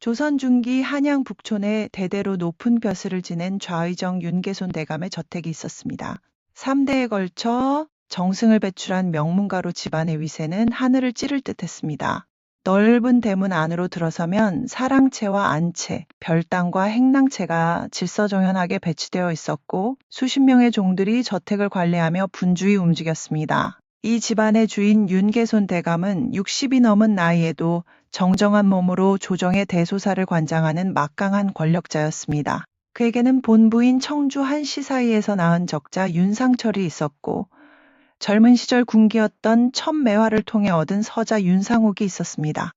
조선 중기 한양 북촌에 대대로 높은 벼슬을 지낸 좌의정 윤계손 대감의 저택이 있었습니다. 3대에 걸쳐 정승을 배출한 명문가로 집안의 위세는 하늘을 찌를 듯했습니다. 넓은 대문 안으로 들어서면 사랑채와 안채, 별당과 행랑채가 질서정연하게 배치되어 있었고 수십 명의 종들이 저택을 관리하며 분주히 움직였습니다. 이 집안의 주인 윤계손 대감은 60이 넘은 나이에도 정정한 몸으로 조정의 대소사를 관장하는 막강한 권력자였습니다. 그에게는 본부인 청주 한시 사이에서 낳은 적자 윤상철이 있었고 젊은 시절 군기였던 첨매화를 통해 얻은 서자 윤상옥이 있었습니다.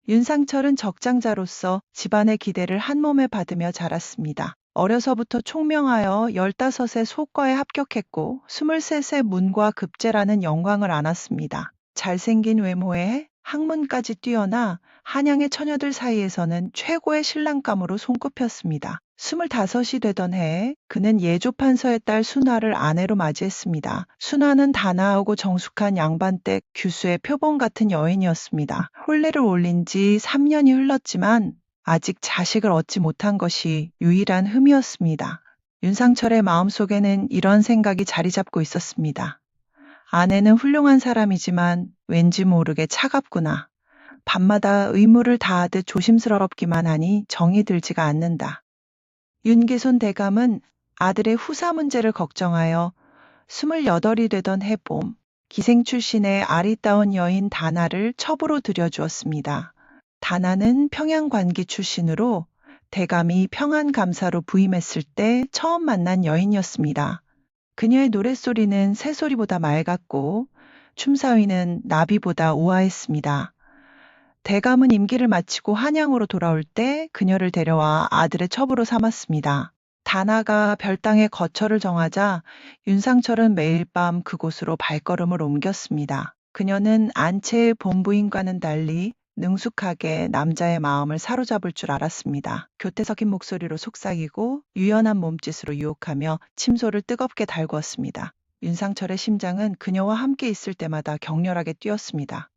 윤상철은 적장자로서 집안의 기대를 한몸에 받으며 자랐습니다. 어려서부터 총명하여 15세 소과에 합격했고 23세 문과 급제라는 영광을 안았습니다. 잘생긴 외모에 학문까지 뛰어나 한양의 처녀들 사이에서는 최고의 신랑감으로 손꼽혔습니다. 25이 되던 해에 그는 예조판서의 딸 순화를 아내로 맞이했습니다. 순화는 단아하고 정숙한 양반댁 규수의 표본 같은 여인이었습니다. 혼례를 올린 지 3년이 흘렀지만 아직 자식을 얻지 못한 것이 유일한 흠이었습니다. 윤상철의 마음속에는 이런 생각이 자리 잡고 있었습니다. 아내는 훌륭한 사람이지만 왠지 모르게 차갑구나. 밤마다 의무를 다하듯 조심스럽기만 하니 정이 들지가 않는다. 윤계손 대감은 아들의 후사 문제를 걱정하여 28이 되던 해봄 기생 출신의 아리따운 여인 다나를 첩으로 들여주었습니다. 다나는 평양관기 출신으로 대감이 평안감사로 부임했을 때 처음 만난 여인이었습니다. 그녀의 노랫소리는 새소리보다 맑았고 춤사위는 나비보다 우아했습니다. 대감은 임기를 마치고 한양으로 돌아올 때 그녀를 데려와 아들의 첩으로 삼았습니다. 다나가 별당에 거처를 정하자 윤상철은 매일 밤 그곳으로 발걸음을 옮겼습니다. 그녀는 안채의 본부인과는 달리 능숙하게 남자의 마음을 사로잡을 줄 알았습니다. 교태 섞인 목소리로 속삭이고 유연한 몸짓으로 유혹하며 침소를 뜨겁게 달구었습니다. 윤상철의 심장은 그녀와 함께 있을 때마다 격렬하게 뛰었습니다.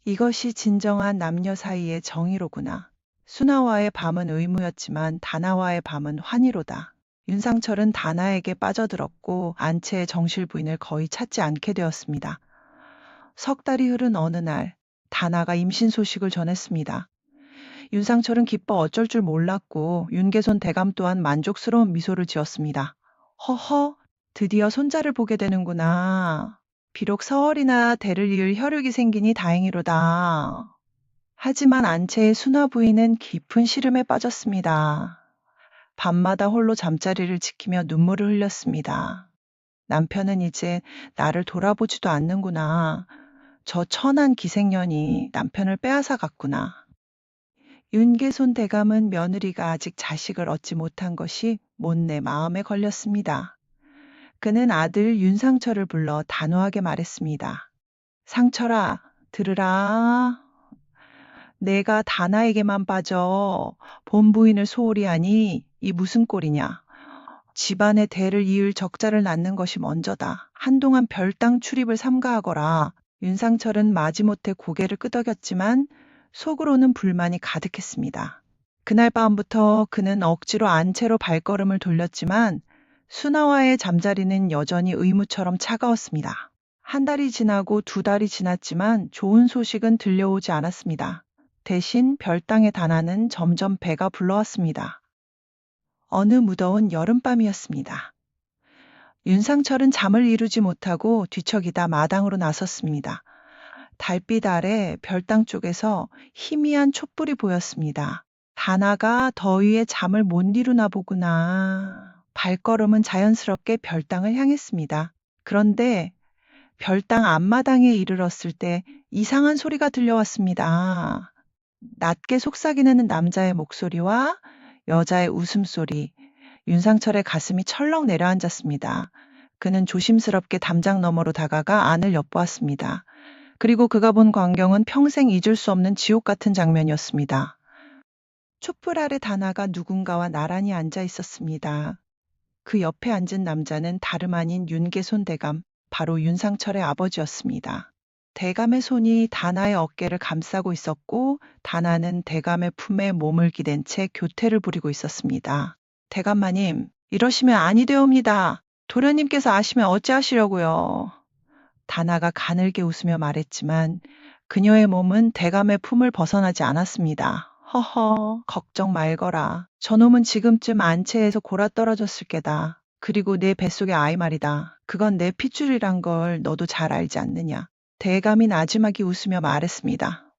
이것이 진정한 남녀 사이의 정의로구나. 순화와의 밤은 의무였지만 다나와의 밤은 환희로다. 윤상철은 다나에게 빠져들었고 안채의 정실 부인을 거의 찾지 않게 되었습니다. 석 달이 흐른 어느 날 다나가 임신 소식을 전했습니다. 윤상철은 기뻐 어쩔 줄 몰랐고 윤계손 대감 또한 만족스러운 미소를 지었습니다. 허허, 드디어 손자를 보게 되는구나. 비록 서얼이나 대를 이을 혈육이 생기니 다행이로다. 하지만 안채의 순화 부인은 깊은 시름에 빠졌습니다. 밤마다 홀로 잠자리를 지키며 눈물을 흘렸습니다. 남편은 이제 나를 돌아보지도 않는구나. 저 천한 기생년이 남편을 빼앗아 갔구나. 윤계손 대감은 며느리가 아직 자식을 얻지 못한 것이 못내 마음에 걸렸습니다. 그는 아들 윤상철을 불러 단호하게 말했습니다. 상철아, 들으라. 내가 다나에게만 빠져 본부인을 소홀히 하니 이 무슨 꼴이냐. 집안의 대를 이을 적자를 낳는 것이 먼저다. 한동안 별당 출입을 삼가하거라. 윤상철은 마지못해 고개를 끄덕였지만 속으로는 불만이 가득했습니다. 그날 밤부터 그는 억지로 안채로 발걸음을 돌렸지만 순화와의 잠자리는 여전히 의무처럼 차가웠습니다. 한 달이 지나고 2달이 지났지만 좋은 소식은 들려오지 않았습니다. 대신 별당의 다나는 점점 배가 불러왔습니다. 어느 무더운 여름밤이었습니다. 윤상철은 잠을 이루지 못하고 뒤척이다 마당으로 나섰습니다. 달빛 아래 별당 쪽에서 희미한 촛불이 보였습니다. 다나가 더위에 잠을 못 이루나 보구나. 발걸음은 자연스럽게 별당을 향했습니다. 그런데 별당 앞마당에 이르렀을 때 이상한 소리가 들려왔습니다. 낮게 속삭이는 남자의 목소리와 여자의 웃음소리. 윤상철의 가슴이 철렁 내려앉았습니다. 그는 조심스럽게 담장 너머로 다가가 안을 엿보았습니다. 그리고 그가 본 광경은 평생 잊을 수 없는 지옥 같은 장면이었습니다. 촛불 아래 다나가 누군가와 나란히 앉아 있었습니다. 그 옆에 앉은 남자는 다름 아닌 윤계손 대감, 바로 윤상철의 아버지였습니다. 대감의 손이 다나의 어깨를 감싸고 있었고 다나는 대감의 품에 몸을 기댄 채 교태를 부리고 있었습니다. 대감마님, 이러시면 아니 되옵니다. 도련님께서 아시면 어찌하시려고요. 다나가 가늘게 웃으며 말했지만 그녀의 몸은 대감의 품을 벗어나지 않았습니다. 허허, 걱정 말거라. 저놈은 지금쯤 안채에서 골아떨어졌을 게다. 그리고 내 뱃속의 아이 말이다. 그건 내 핏줄이란 걸 너도 잘 알지 않느냐. 대감이 나지막이 웃으며 말했습니다.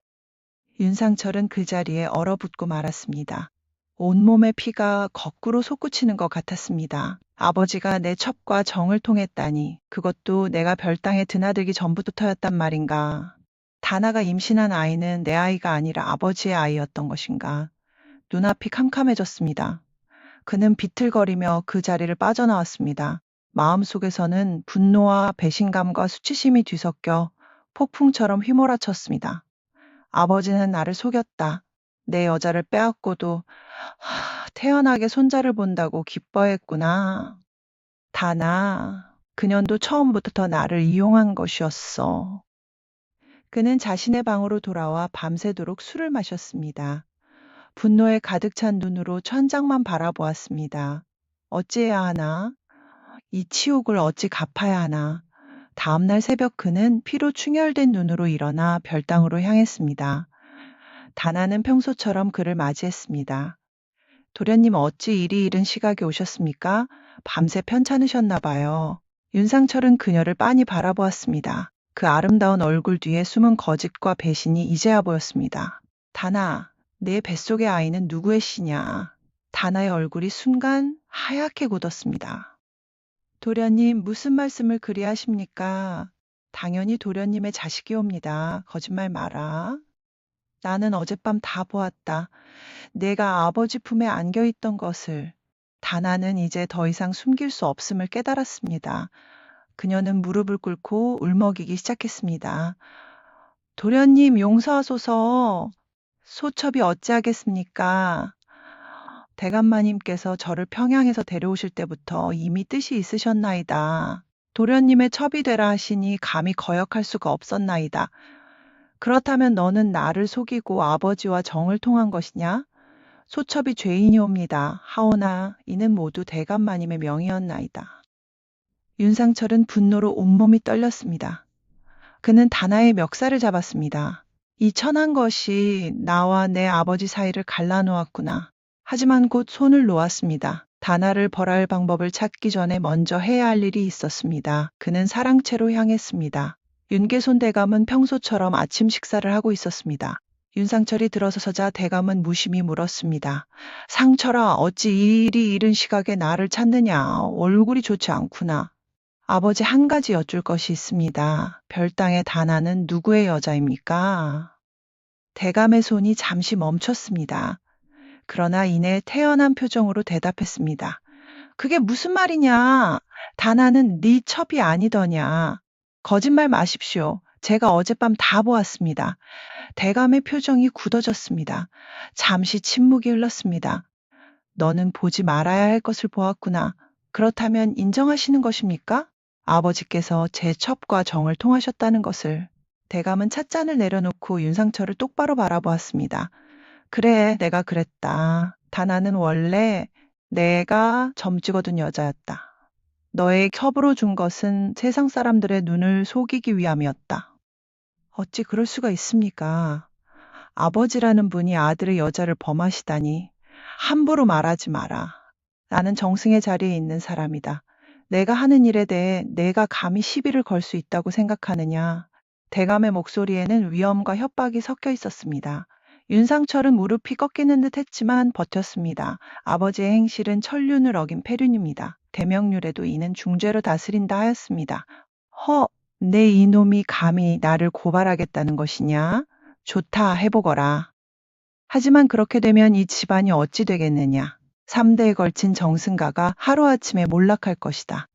윤상철은 그 자리에 얼어붙고 말았습니다. 온몸의 피가 거꾸로 솟구치는 것 같았습니다. 아버지가 내 첩과 정을 통했다니 그것도 내가 별땅에 드나들기 전부터였단 말인가. 다나가 임신한 아이는 내 아이가 아니라 아버지의 아이였던 것인가. 눈앞이 캄캄해졌습니다. 그는 비틀거리며 그 자리를 빠져나왔습니다. 마음속에서는 분노와 배신감과 수치심이 뒤섞여 폭풍처럼 휘몰아쳤습니다. 아버지는 나를 속였다. 내 여자를 빼앗고도 태연하게 손자를 본다고 기뻐했구나. 다나, 그년도 처음부터 나를 이용한 것이었어. 그는 자신의 방으로 돌아와 밤새도록 술을 마셨습니다. 분노에 가득 찬 눈으로 천장만 바라보았습니다. 어찌해야 하나? 이 치욕을 어찌 갚아야 하나? 다음날 새벽 그는 피로 충혈된 눈으로 일어나 별당으로 향했습니다. 다나는 평소처럼 그를 맞이했습니다. 도련님 어찌 이리 이른 시각에 오셨습니까? 밤새 편찮으셨나 봐요. 윤상철은 그녀를 빤히 바라보았습니다. 그 아름다운 얼굴 뒤에 숨은 거짓과 배신이 이제야 보였습니다. 다나, 내 뱃속의 아이는 누구의 씨냐? 다나의 얼굴이 순간 하얗게 굳었습니다. 도련님 무슨 말씀을 그리 하십니까? 당연히 도련님의 자식이옵니다. 거짓말 마라. 나는 어젯밤 다 보았다. 내가 아버지 품에 안겨있던 것을. 다나는 이제 더 이상 숨길 수 없음을 깨달았습니다. 그녀는 무릎을 꿇고 울먹이기 시작했습니다. 도련님 용서하소서. 소첩이 어찌하겠습니까? 대감마님께서 저를 평양에서 데려오실 때부터 이미 뜻이 있으셨나이다. 도련님의 첩이 되라 하시니 감히 거역할 수가 없었나이다. 그렇다면 너는 나를 속이고 아버지와 정을 통한 것이냐? 소첩이 죄인이옵니다. 하오나 이는 모두 대감마님의 명이었나이다. 윤상철은 분노로 온몸이 떨렸습니다. 그는 다나의 멱살을 잡았습니다. 이 천한 것이 나와 내 아버지 사이를 갈라놓았구나. 하지만 곧 손을 놓았습니다. 다나를 벌할 방법을 찾기 전에 먼저 해야 할 일이 있었습니다. 그는 사랑채로 향했습니다. 윤계손 대감은 평소처럼 아침 식사를 하고 있었습니다. 윤상철이 들어서자 대감은 무심히 물었습니다. 상철아, 어찌 이리 이른 시각에 나를 찾느냐? 얼굴이 좋지 않구나. 아버지 한 가지 여쭐 것이 있습니다. 별당의 다나는 누구의 여자입니까? 대감의 손이 잠시 멈췄습니다. 그러나 이내 태연한 표정으로 대답했습니다. 그게 무슨 말이냐? 다나는 네 첩이 아니더냐? 거짓말 마십시오. 제가 어젯밤 다 보았습니다. 대감의 표정이 굳어졌습니다. 잠시 침묵이 흘렀습니다. 너는 보지 말아야 할 것을 보았구나. 그렇다면 인정하시는 것입니까? 아버지께서 제 첩과 정을 통하셨다는 것을. 대감은 찻잔을 내려놓고 윤상철을 똑바로 바라보았습니다. 그래, 내가 그랬다. 다나는 원래 내가 점 찍어둔 여자였다. 너의 첩으로 준 것은 세상 사람들의 눈을 속이기 위함이었다. 어찌 그럴 수가 있습니까? 아버지라는 분이 아들의 여자를 범하시다니. 함부로 말하지 마라. 나는 정승의 자리에 있는 사람이다. 내가 하는 일에 대해 내가 감히 시비를 걸 수 있다고 생각하느냐. 대감의 목소리에는 위험과 협박이 섞여 있었습니다. 윤상철은 무릎이 꺾이는 듯 했지만 버텼습니다. 아버지의 행실은 천륜을 어긴 폐륜입니다. 대명률에도 이는 중죄로 다스린다 하였습니다. 내 이놈이 감히 나를 고발하겠다는 것이냐? 좋다, 해보거라. 하지만 그렇게 되면 이 집안이 어찌 되겠느냐? 3대에 걸친 정승가가 하루아침에 몰락할 것이다.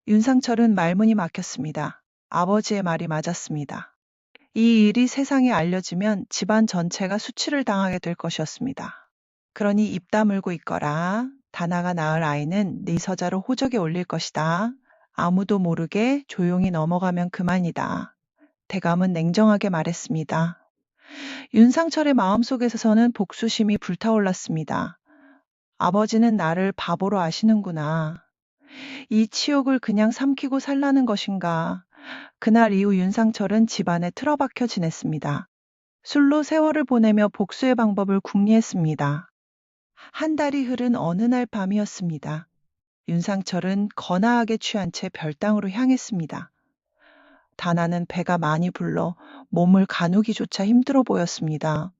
윤상철은 말문이 막혔습니다. 아버지의 말이 맞았습니다. 이 일이 세상에 알려지면 집안 전체가 수치를 당하게 될 것이었습니다. 그러니 입 다물고 있거라. 다나가 낳을 아이는 네 서자로 호적에 올릴 것이다. 아무도 모르게 조용히 넘어가면 그만이다. 대감은 냉정하게 말했습니다. 윤상철의 마음속에서는 복수심이 불타올랐습니다. 아버지는 나를 바보로 아시는구나. 이 치욕을 그냥 삼키고 살라는 것인가. 그날 이후 윤상철은 집안에 틀어박혀 지냈습니다. 술로 세월을 보내며 복수의 방법을 궁리했습니다. 한 달이 흐른 어느 날 밤이었습니다. 윤상철은 거나하게 취한 채 별당으로 향했습니다. 다나는 배가 많이 불러 몸을 가누기조차 힘들어 보였습니다.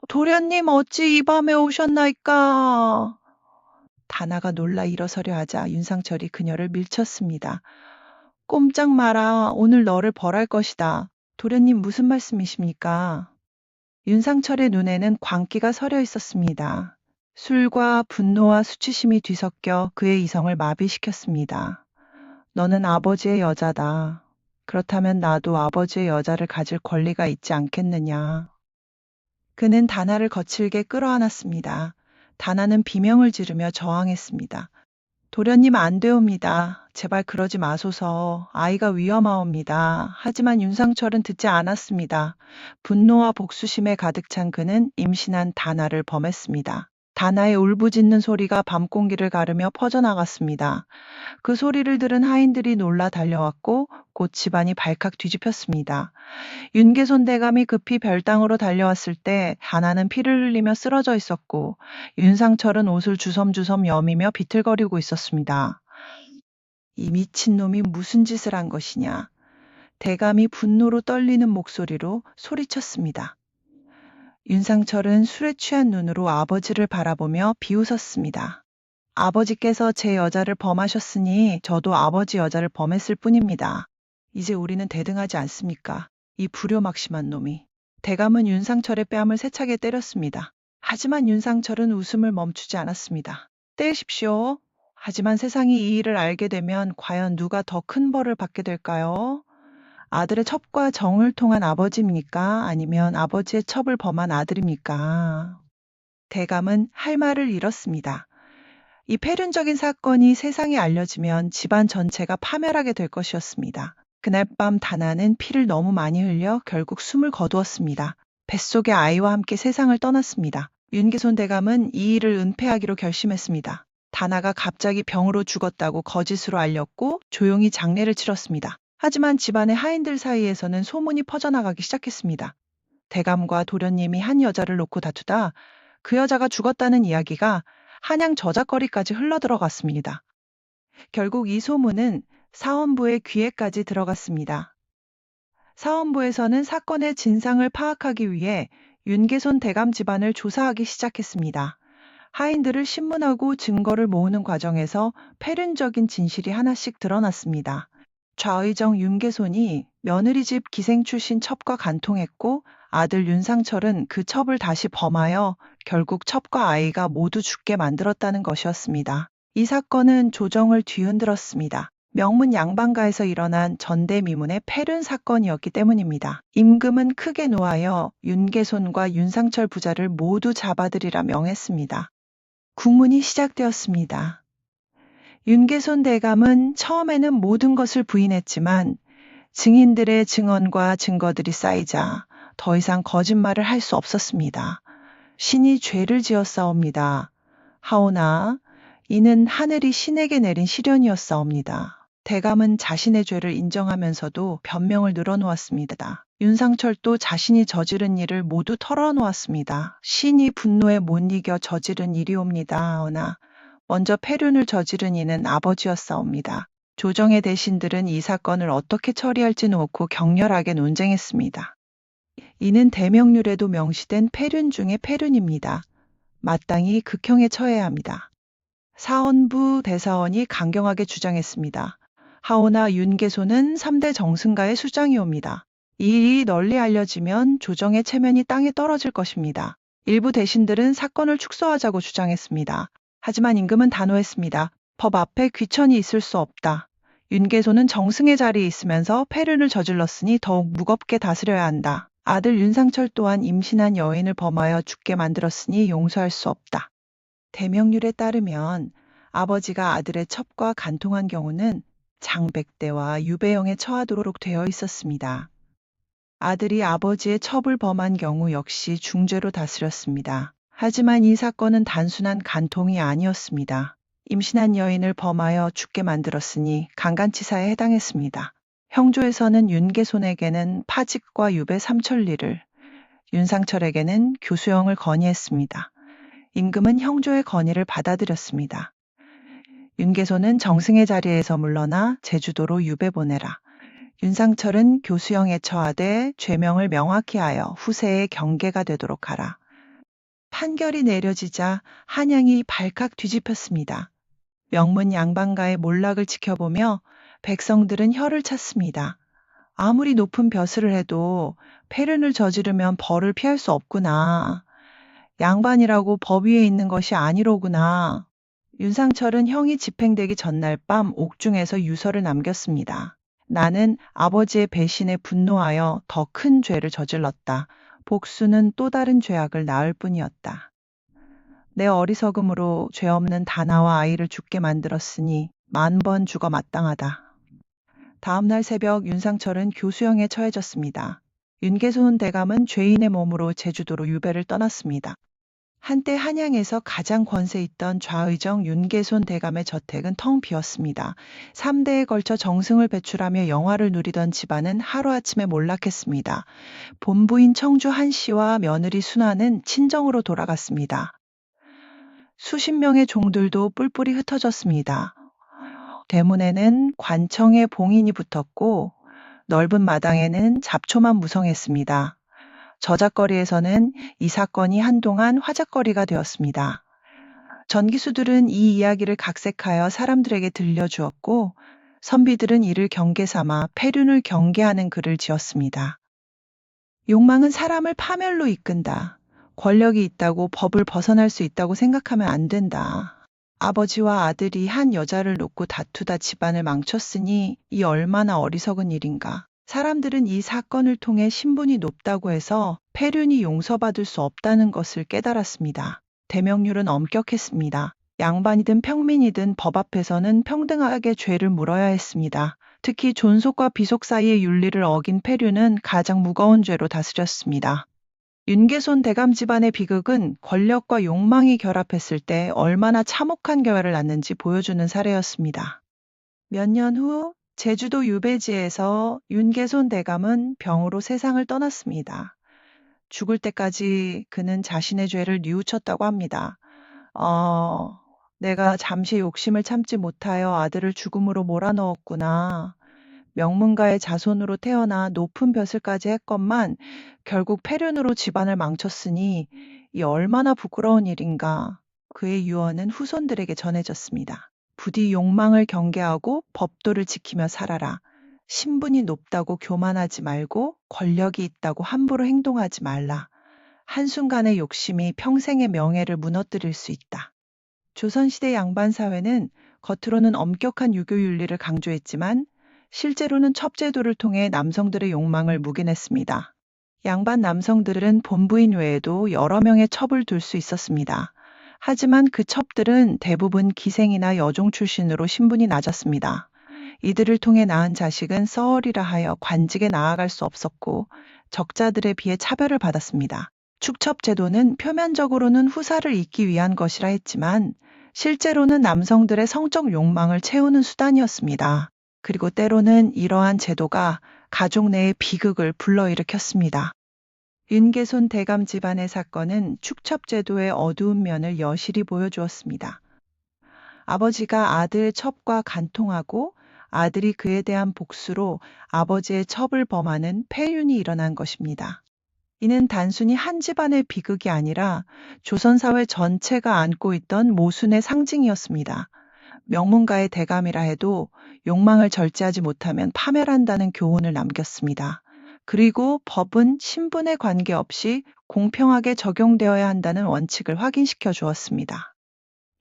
도련님 어찌 이 밤에 오셨나이까? 다나가 놀라 일어서려 하자 윤상철이 그녀를 밀쳤습니다. 꼼짝 마라. 오늘 너를 벌할 것이다. 도련님 무슨 말씀이십니까? 윤상철의 눈에는 광기가 서려 있었습니다. 술과 분노와 수치심이 뒤섞여 그의 이성을 마비시켰습니다. 너는 아버지의 여자다. 그렇다면 나도 아버지의 여자를 가질 권리가 있지 않겠느냐. 그는 다나를 거칠게 끌어안았습니다. 다나는 비명을 지르며 저항했습니다. 도련님 안 되옵니다. 제발 그러지 마소서. 아이가 위험하옵니다. 하지만 윤상철은 듣지 않았습니다. 분노와 복수심에 가득 찬 그는 임신한 다나를 범했습니다. 다나의 울부짖는 소리가 밤공기를 가르며 퍼져나갔습니다. 그 소리를 들은 하인들이 놀라 달려왔고 곧 집안이 발칵 뒤집혔습니다. 윤계손 대감이 급히 별당으로 달려왔을 때 다나는 피를 흘리며 쓰러져 있었고 윤상철은 옷을 주섬주섬 여미며 비틀거리고 있었습니다. 이 미친놈이 무슨 짓을 한 것이냐. 대감이 분노로 떨리는 목소리로 소리쳤습니다. 윤상철은 술에 취한 눈으로 아버지를 바라보며 비웃었습니다. 아버지께서 제 여자를 범하셨으니 저도 아버지 여자를 범했을 뿐입니다. 이제 우리는 대등하지 않습니까? 이 불효막심한 놈이. 대감은 윤상철의 뺨을 세차게 때렸습니다. 하지만 윤상철은 웃음을 멈추지 않았습니다. 떼십시오. 하지만 세상이 이 일을 알게 되면 과연 누가 더 큰 벌을 받게 될까요? 아들의 첩과 정을 통한 아버지입니까? 아니면 아버지의 첩을 범한 아들입니까? 대감은 할 말을 잃었습니다. 이 폐륜적인 사건이 세상에 알려지면 집안 전체가 파멸하게 될 것이었습니다. 그날 밤 다나는 피를 너무 많이 흘려 결국 숨을 거두었습니다. 뱃속의 아이와 함께 세상을 떠났습니다. 윤계손 대감은 이 일을 은폐하기로 결심했습니다. 다나가 갑자기 병으로 죽었다고 거짓으로 알렸고 조용히 장례를 치렀습니다. 하지만 집안의 하인들 사이에서는 소문이 퍼져나가기 시작했습니다. 대감과 도련님이 한 여자를 놓고 다투다 그 여자가 죽었다는 이야기가 한양 저작거리까지 흘러들어갔습니다. 결국 이 소문은 사헌부의 귀에까지 들어갔습니다. 사헌부에서는 사건의 진상을 파악하기 위해 윤계손 대감 집안을 조사하기 시작했습니다. 하인들을 신문하고 증거를 모으는 과정에서 폐륜적인 진실이 하나씩 드러났습니다. 좌의정 윤계손이 며느리 집 기생 출신 첩과 간통했고 아들 윤상철은 그 첩을 다시 범하여 결국 첩과 아이가 모두 죽게 만들었다는 것이었습니다. 이 사건은 조정을 뒤흔들었습니다. 명문 양반가에서 일어난 전대미문의 폐륜 사건이었기 때문입니다. 임금은 크게 노하여 윤계손과 윤상철 부자를 모두 잡아들이라 명했습니다. 국문이 시작되었습니다. 윤계손 대감은 처음에는 모든 것을 부인했지만 증인들의 증언과 증거들이 쌓이자 더 이상 거짓말을 할 수 없었습니다. 신이 죄를 지었사옵니다. 하오나 이는 하늘이 신에게 내린 시련이었사옵니다. 대감은 자신의 죄를 인정하면서도 변명을 늘어놓았습니다. 윤상철도 자신이 저지른 일을 모두 털어놓았습니다. 신이 분노에 못 이겨 저지른 일이옵니다. 하오나 먼저 폐륜을 저지른 이는 아버지였사옵니다. 조정의 대신들은 이 사건을 어떻게 처리할지 놓고 격렬하게 논쟁했습니다. 이는 대명률에도 명시된 폐륜 중의 폐륜입니다. 마땅히 극형에 처해야 합니다. 사헌부 대사원이 강경하게 주장했습니다. 하오나 윤계손은 3대 정승가의 수장이옵니다. 이 일이 널리 알려지면 조정의 체면이 땅에 떨어질 것입니다. 일부 대신들은 사건을 축소하자고 주장했습니다. 하지만 임금은 단호했습니다. 법 앞에 귀천이 있을 수 없다. 윤계손은 정승의 자리에 있으면서 폐륜을 저질렀으니 더욱 무겁게 다스려야 한다. 아들 윤상철 또한 임신한 여인을 범하여 죽게 만들었으니 용서할 수 없다. 대명률에 따르면 아버지가 아들의 첩과 간통한 경우는 장백대와 유배형에 처하도록 되어 있었습니다. 아들이 아버지의 첩을 범한 경우 역시 중죄로 다스렸습니다. 하지만 이 사건은 단순한 간통이 아니었습니다. 임신한 여인을 범하여 죽게 만들었으니 강간치사에 해당했습니다. 형조에서는 윤계손에게는 파직과 유배 3천리를, 윤상철에게는 교수형을 건의했습니다. 임금은 형조의 건의를 받아들였습니다. 윤계손은 정승의 자리에서 물러나 제주도로 유배 보내라. 윤상철은 교수형에 처하되 죄명을 명확히 하여 후세에 경계가 되도록 하라. 판결이 내려지자 한양이 발칵 뒤집혔습니다. 명문 양반가의 몰락을 지켜보며 백성들은 혀를 찼습니다. 아무리 높은 벼슬을 해도 폐륜을 저지르면 벌을 피할 수 없구나. 양반이라고 법 위에 있는 것이 아니로구나. 윤상철은 형이 집행되기 전날 밤 옥중에서 유서를 남겼습니다. 나는 아버지의 배신에 분노하여 더 큰 죄를 저질렀다. 복수는 또 다른 죄악을 낳을 뿐이었다. 내 어리석음으로 죄 없는 다나와 아이를 죽게 만들었으니 10,000번 죽어 마땅하다. 다음 날 새벽 윤상철은 교수형에 처해졌습니다. 윤계손 대감은 죄인의 몸으로 제주도로 유배를 떠났습니다. 한때 한양에서 가장 권세 있던 좌의정 윤계손 대감의 저택은 텅 비었습니다. 3대에 걸쳐 정승을 배출하며 영화를 누리던 집안은 하루아침에 몰락했습니다. 본부인 청주 한씨와 며느리 순화는 친정으로 돌아갔습니다. 수십 명의 종들도 뿔뿔이 흩어졌습니다. 대문에는 관청의 봉인이 붙었고 넓은 마당에는 잡초만 무성했습니다. 저작거리에서는 이 사건이 한동안 화작거리가 되었습니다. 전기수들은 이 이야기를 각색하여 사람들에게 들려주었고 선비들은 이를 경계 삼아 폐륜을 경계하는 글을 지었습니다. 욕망은 사람을 파멸로 이끈다. 권력이 있다고 법을 벗어날 수 있다고 생각하면 안 된다. 아버지와 아들이 한 여자를 놓고 다투다 집안을 망쳤으니 이 얼마나 어리석은 일인가. 사람들은 이 사건을 통해 신분이 높다고 해서 폐륜이 용서받을 수 없다는 것을 깨달았습니다. 대명률은 엄격했습니다. 양반이든 평민이든 법 앞에서는 평등하게 죄를 물어야 했습니다. 특히 존속과 비속 사이의 윤리를 어긴 폐륜은 가장 무거운 죄로 다스렸습니다. 윤계손 대감 집안의 비극은 권력과 욕망이 결합했을 때 얼마나 참혹한 결과를 낳는지 보여주는 사례였습니다. 몇 년 후 제주도 유배지에서 윤계손 대감은 병으로 세상을 떠났습니다. 죽을 때까지 그는 자신의 죄를 뉘우쳤다고 합니다. 내가 잠시 욕심을 참지 못하여 아들을 죽음으로 몰아넣었구나. 명문가의 자손으로 태어나 높은 벼슬까지 했건만 결국 폐륜으로 집안을 망쳤으니 이 얼마나 부끄러운 일인가. 그의 유언은 후손들에게 전해졌습니다. 부디 욕망을 경계하고 법도를 지키며 살아라. 신분이 높다고 교만하지 말고 권력이 있다고 함부로 행동하지 말라. 한순간의 욕심이 평생의 명예를 무너뜨릴 수 있다. 조선시대 양반 사회는 겉으로는 엄격한 유교 윤리를 강조했지만 실제로는 첩제도를 통해 남성들의 욕망을 묵인했습니다. 양반 남성들은 본부인 외에도 여러 명의 첩을 둘 수 있었습니다. 하지만 그 첩들은 대부분 기생이나 여종 출신으로 신분이 낮았습니다. 이들을 통해 낳은 자식은 썰이라 하여 관직에 나아갈 수 없었고 적자들에 비해 차별을 받았습니다. 축첩 제도는 표면적으로는 후사를 잇기 위한 것이라 했지만 실제로는 남성들의 성적 욕망을 채우는 수단이었습니다. 그리고 때로는 이러한 제도가 가족 내의 비극을 불러일으켰습니다. 윤계손 대감 집안의 사건은 축첩제도의 어두운 면을 여실히 보여주었습니다. 아버지가 아들 첩과 간통하고 아들이 그에 대한 복수로 아버지의 첩을 범하는 폐륜이 일어난 것입니다. 이는 단순히 한 집안의 비극이 아니라 조선사회 전체가 안고 있던 모순의 상징이었습니다. 명문가의 대감이라 해도 욕망을 절제하지 못하면 파멸한다는 교훈을 남겼습니다. 그리고 법은 신분에 관계없이 공평하게 적용되어야 한다는 원칙을 확인시켜 주었습니다.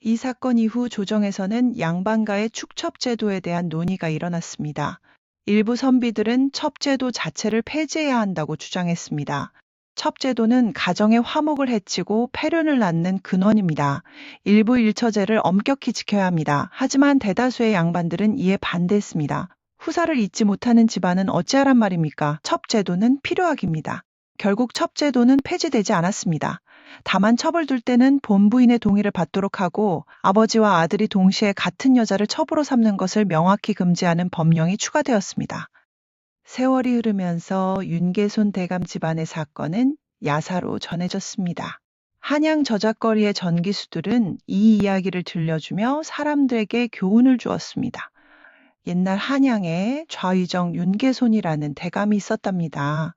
이 사건 이후 조정에서는 양반가의 축첩제도에 대한 논의가 일어났습니다. 일부 선비들은 첩제도 자체를 폐지해야 한다고 주장했습니다. 첩제도는 가정의 화목을 해치고 폐륜을 낳는 근원입니다. 일부 일처제를 엄격히 지켜야 합니다. 하지만 대다수의 양반들은 이에 반대했습니다. 후사를 잊지 못하는 집안은 어찌하란 말입니까? 첩제도는 필요하깁니다. 결국 첩제도는 폐지되지 않았습니다. 다만 첩을 둘 때는 본부인의 동의를 받도록 하고 아버지와 아들이 동시에 같은 여자를 첩으로 삼는 것을 명확히 금지하는 법령이 추가되었습니다. 세월이 흐르면서 윤계손 대감 집안의 사건은 야사로 전해졌습니다. 한양 저작거리의 전기수들은 이 이야기를 들려주며 사람들에게 교훈을 주었습니다. 옛날 한양에 좌의정 윤계손이라는 대감이 있었답니다.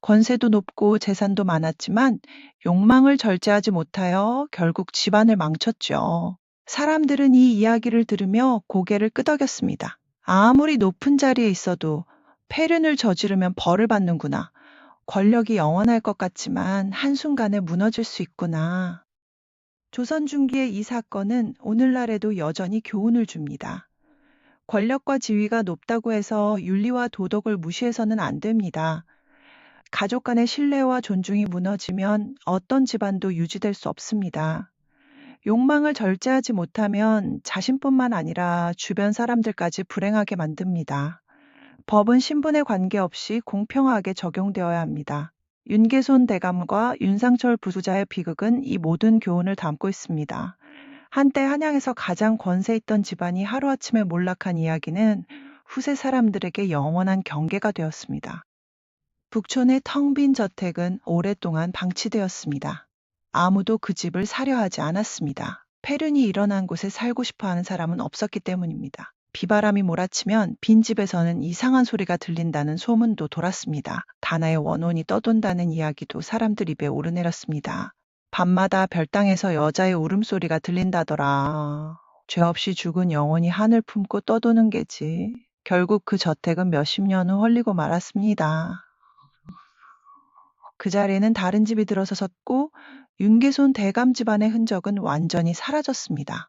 권세도 높고 재산도 많았지만 욕망을 절제하지 못하여 결국 집안을 망쳤죠. 사람들은 이 이야기를 들으며 고개를 끄덕였습니다. 아무리 높은 자리에 있어도 폐륜을 저지르면 벌을 받는구나. 권력이 영원할 것 같지만 한순간에 무너질 수 있구나. 조선 중기의 이 사건은 오늘날에도 여전히 교훈을 줍니다. 권력과 지위가 높다고 해서 윤리와 도덕을 무시해서는 안 됩니다. 가족 간의 신뢰와 존중이 무너지면 어떤 집안도 유지될 수 없습니다. 욕망을 절제하지 못하면 자신뿐만 아니라 주변 사람들까지 불행하게 만듭니다. 법은 신분에 관계없이 공평하게 적용되어야 합니다. 윤계손 대감과 윤상철 부부자의 비극은 이 모든 교훈을 담고 있습니다. 한때 한양에서 가장 권세 있던 집안이 하루아침에 몰락한 이야기는 후세 사람들에게 영원한 경계가 되었습니다. 북촌의 텅 빈 저택은 오랫동안 방치되었습니다. 아무도 그 집을 사려 하지 않았습니다. 폐륜이 일어난 곳에 살고 싶어 하는 사람은 없었기 때문입니다. 비바람이 몰아치면 빈집에서는 이상한 소리가 들린다는 소문도 돌았습니다. 다나의 원혼이 떠돈다는 이야기도 사람들 입에 오르내렸습니다. 밤마다 별당에서 여자의 울음소리가 들린다더라. 죄 없이 죽은 영혼이 하늘 품고 떠도는 게지. 결국 그 저택은 몇십 년 후 헐리고 말았습니다. 그 자리에는 다른 집이 들어섰고 윤계손 대감 집안의 흔적은 완전히 사라졌습니다.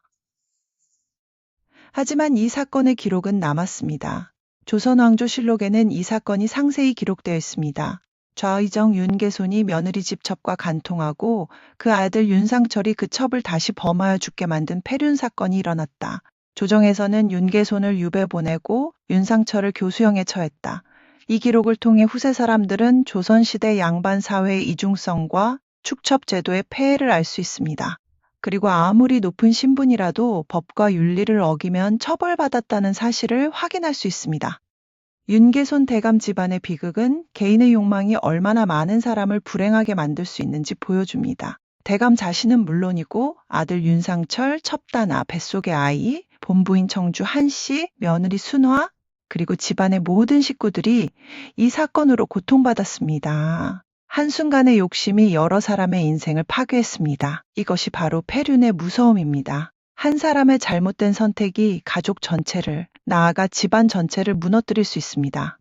하지만 이 사건의 기록은 남았습니다. 조선왕조실록에는 이 사건이 상세히 기록되어 있습니다. 좌의정 윤계손이 며느리 집 첩과 간통하고 그 아들 윤상철이 그 첩을 다시 범하여 죽게 만든 폐륜 사건이 일어났다. 조정에서는 윤계손을 유배 보내고 윤상철을 교수형에 처했다. 이 기록을 통해 후세 사람들은 조선시대 양반 사회의 이중성과 축첩제도의 폐해를 알 수 있습니다. 그리고 아무리 높은 신분이라도 법과 윤리를 어기면 처벌받았다는 사실을 확인할 수 있습니다. 윤계손 대감 집안의 비극은 개인의 욕망이 얼마나 많은 사람을 불행하게 만들 수 있는지 보여줍니다. 대감 자신은 물론이고 아들 윤상철, 첩다나, 뱃속의 아이, 본부인 청주 한씨, 며느리 순화, 그리고 집안의 모든 식구들이 이 사건으로 고통받았습니다. 한순간의 욕심이 여러 사람의 인생을 파괴했습니다. 이것이 바로 폐륜의 무서움입니다. 한 사람의 잘못된 선택이 가족 전체를, 나아가 집안 전체를 무너뜨릴 수 있습니다.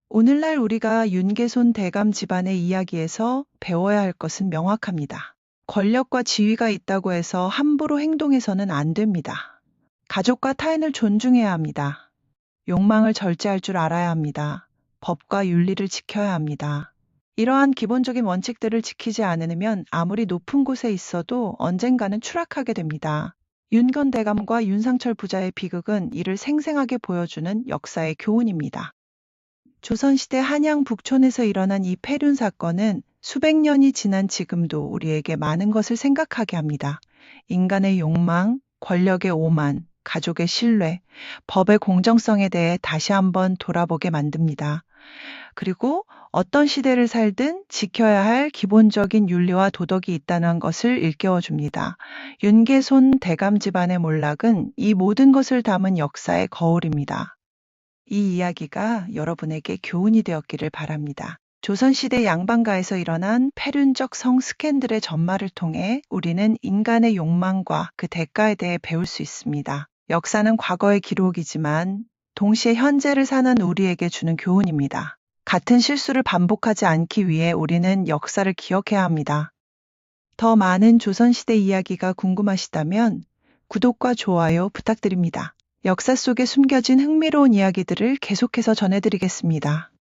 오늘날 우리가 윤계손 대감 집안의 이야기에서 배워야 할 것은 명확합니다. 권력과 지위가 있다고 해서 함부로 행동해서는 안 됩니다. 가족과 타인을 존중해야 합니다. 욕망을 절제할 줄 알아야 합니다. 법과 윤리를 지켜야 합니다. 이러한 기본적인 원칙들을 지키지 않으면 아무리 높은 곳에 있어도 언젠가는 추락하게 됩니다. 윤건 대감과 윤상철 부자의 비극은 이를 생생하게 보여주는 역사의 교훈입니다. 조선시대 한양 북촌에서 일어난 이 폐륜 사건은 수백 년이 지난 지금도 우리에게 많은 것을 생각하게 합니다. 인간의 욕망, 권력의 오만, 가족의 신뢰, 법의 공정성에 대해 다시 한번 돌아보게 만듭니다. 그리고 어떤 시대를 살든 지켜야 할 기본적인 윤리와 도덕이 있다는 것을 일깨워줍니다. 윤계손 대감 집안의 몰락은 이 모든 것을 담은 역사의 거울입니다. 이 이야기가 여러분에게 교훈이 되었기를 바랍니다. 조선시대 양반가에서 일어난 폐륜적 성 스캔들의 전말을 통해 우리는 인간의 욕망과 그 대가에 대해 배울 수 있습니다. 역사는 과거의 기록이지만 동시에 현재를 사는 우리에게 주는 교훈입니다. 같은 실수를 반복하지 않기 위해 우리는 역사를 기억해야 합니다. 더 많은 조선시대 이야기가 궁금하시다면 구독과 좋아요 부탁드립니다. 역사 속에 숨겨진 흥미로운 이야기들을 계속해서 전해드리겠습니다.